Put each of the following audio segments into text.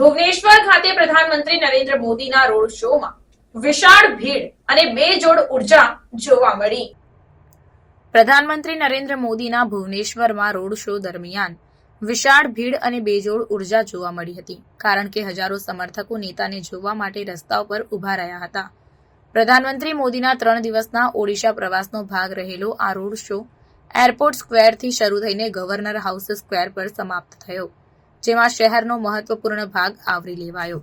ભુવનેશ્વર ખાતે પ્રધાનમંત્રી નરેન્દ્ર મોદીના રોડ શોમાં વિશાળ ભીડ અને બેજોડ ઉર્જા જોવા મળી। પ્રધાનમંત્રી નરેન્દ્ર મોદીના ભુવનેશ્વરમાં રોડ શો દરમિયાન વિશાળ ભીડ અને બેજોડ ઉર્જા જોવા મળી હતી, કારણ કે હજારો સમર્થકો નેતાને જોવા માટે રસ્તાઓ પર ઊભા રહ્યા હતા। પ્રધાનમંત્રી મોદીના 3 દિવસના ઓડિશા પ્રવાસનો ભાગ રહેલો આ રોડ શો એરપોર્ટ સ્ક્વેરથી શરૂ થઈને ગવર્નર હાઉસ સ્ક્વેર પર સમાપ્ત થયો, જેમાં શહેરનો મહત્વપૂર્ણ ભાગ આવરી લેવાયો।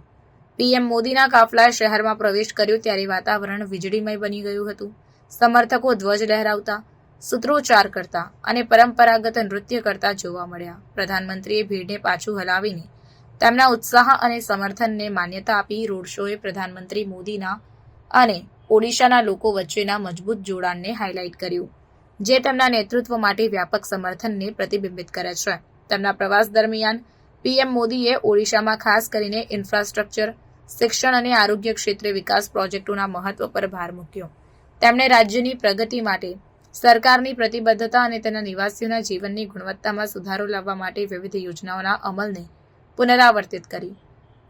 પીએમ મોદીના કાફલાએ શહેરમાં પ્રવેશ કર્યો ત્યારે વાતાવરણ વીજળીમય બની ગયું હતું। સમર્થકો ધ્વજ લહેરાવતા, સૂત્રોચ્ચાર કરતા અને પરંપરાગત નૃત્ય કરતા જોવા મળ્યા। પ્રધાનમંત્રીએ ભીડને પાછું હલાવીને તેમના ઉત્સાહ અને સમર્થનને માન્યતા આપી રોડ શોએ પ્રધાનમંત્રી મોદીના અને ઓડિશાના લોકો વચ્ચેના મજબૂત જોડાણને હાઇલાઇટ કર્યું, જે તેમના નેતૃત્વ માટે વ્યાપક સમર્થનને પ્રતિબિંબિત કરે છે। તેમના પ્રવાસ દરમિયાન પીએમ મોદીએ ઓડિશામાં ખાસ કરીને ઇન્ફ્રાસ્ટ્રક્ચર, શિક્ષણ અને આરોગ્ય ક્ષેત્રે વિકાસ પ્રોજેક્ટોના મહત્વ પર ભાર મૂક્યો। તેમણે રાજ્યની પ્રગતિ માટે સરકારની પ્રતિબદ્ધતા અને તેના નિવાસીઓના જીવનની ગુણવત્તામાં સુધારો લાવવા માટે વિવિધ યોજનાઓના અમલને પુનરાવર્તિત કરી।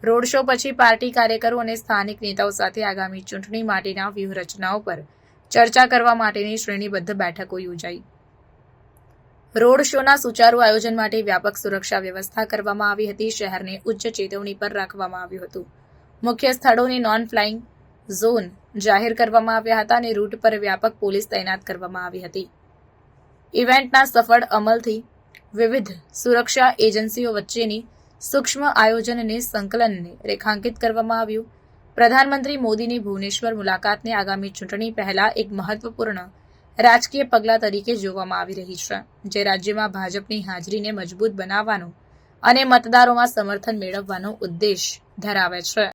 રોડ શો પછી પાર્ટી કાર્યકરો અને સ્થાનિક નેતાઓ સાથે આગામી ચૂંટણી માટેના વ્યૂહરચનાઓ પર ચર્ચા કરવા માટેની શ્રેણીબદ્ધ બેઠકો યોજાઈ। રોડ શોના સુચારુ આયોજન માટે વ્યાપક સુરક્ષા વ્યવસ્થા કરવામાં આવી હતી। શહેરને ઉચ્ચ ચેતવણી પર રાખવામાં આવ્યું હતું। મુખ્ય સ્થળોને નોન ફ્લાઇંગ ઝોન જાહેર કરવામાં આવ્યા હતા અને રૂટ પર વ્યાપક પોલીસ તૈનાત કરવામાં આવી હતી। ઇવેન્ટના સફળ અમલથી વિવિધ સુરક્ષા એજન્સીઓ વચ્ચેની સૂક્ષ્મ આયોજનને સંકલનને રેખાંકિત કરવામાં આવ્યું। પ્રધાનમંત્રી મોદીની ભુવનેશ્વર મુલાકાતને આગામી ચૂંટણી પહેલા એક મહત્વપૂર્ણ રાજકીય પગલાં તરીકે જોવામાં આવી રહી છે, જે રાજ્યમાં ભાજપની હાજરીને મજબૂત બનાવવાનો અને મતદારોમાં સમર્થન મેળવવાનો ઉદ્દેશ ધરાવે છે।